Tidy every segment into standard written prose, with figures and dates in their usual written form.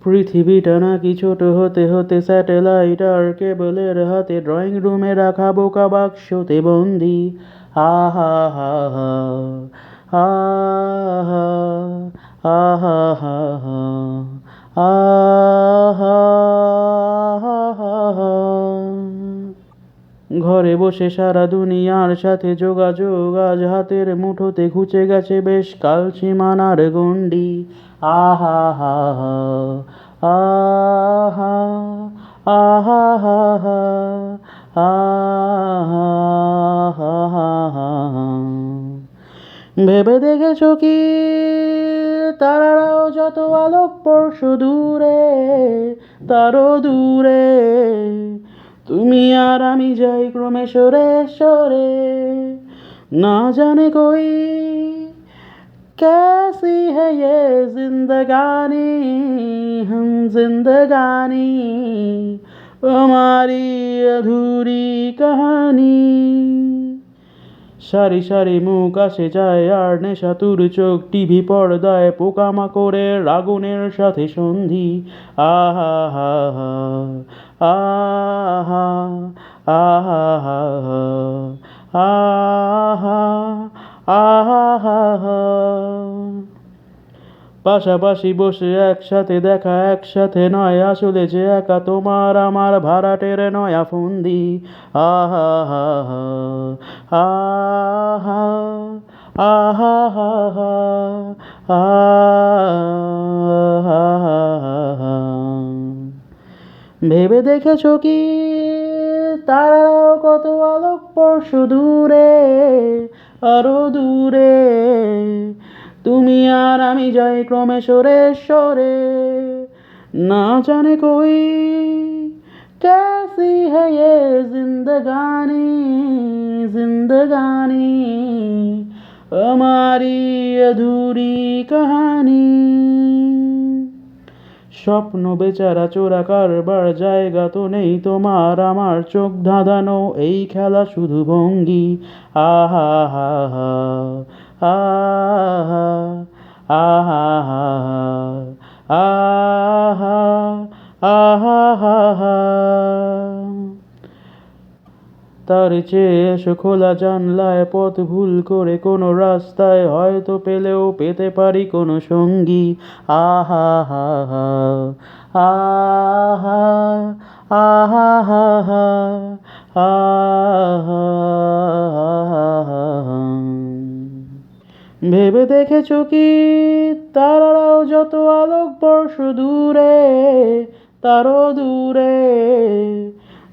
পৃথিবীটা নাকি ছোট হতে হতে স্যাটেলাইট আর কেবলের হাতে, ড্রয়িং রুমে রাখা বোকা বাক্সতে বন্দি। আহা হা হা, আহা, আহা হা হা, আহা হা হা। ঘরে বসে সারা দুনিয়ার সাথে যোগাযোগ আজ হাতের মুঠোতে, ঘুচে গেছে বেশ কাল সীমানার গণ্ডি। আহা হা হা, আহা, আহা হা হা, আহা হা হা। ভেবে দেখেছো কি তারারাও যত আলোক বর্ষ দূরে, তারও দূরে, তুমি আর আমি যাই ক্রমে সরে সরে। না জানে কই कैसी है ये जिंदगानी, हम जिंदगानी, हमारी अधूरी कहानी। সারি সারি মুখ আসে যায় আর নেশাতুর চোখ টিভি পর্দায়, পোকামাকড়ের আগুনের সাথে সন্ধি। আহা হা হা, আহা, আহা হা হা, আহা, আহা হা হা। পাশাপাশি বসে একসাথে দেখা, একসাথে নয় আসলে যে একা তোমার আমার ভাড়াটের নয়া ফন্দি। আহা হা হা, আহা, আহা হা হা, আহা হা। ভেবে দেখেছো কি তারাও কত আলোক বর্ষ দূরে, আরো দূরে, তুমি আর আমি যাই ক্রমে সরে সরে। না জানে কই कैसी है ये जिंदगानी, जिंदगानी, हमारी अधूरी कहानी। স্বপ্ন বেচারা চোরা কারবার, জায়গা তো নেই তোমার আমার, চোখ ধাঁধানো এই খেলা শুধু ভঙ্গি। আহা হা হা, আহা, আহা হা হা, আহা, আহা হা হা। তার চেয়ে এসো খোলা জানলায়, পথ ভুল করে কোনো রাস্তায়, হয়তো পেলেও পেতে পারি কোনো সঙ্গী। আহা হা হা, আহা, আহা হা হা, আহা হা হা। ভেবে দেখেছো কি তারারাও যত আলোক বর্ষ দূরে, তারও দূরে,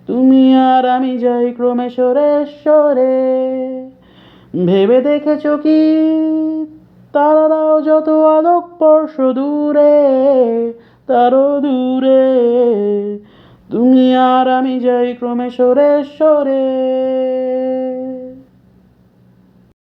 তুমি আর আমি যাই ক্রমে সরে সরে। ভেবে দেখেছো কি তারারাও যত আলোক বর্ষ দূরে, তারও দূরে, তুমি আর আমি যাই ক্রমে সরে সরে।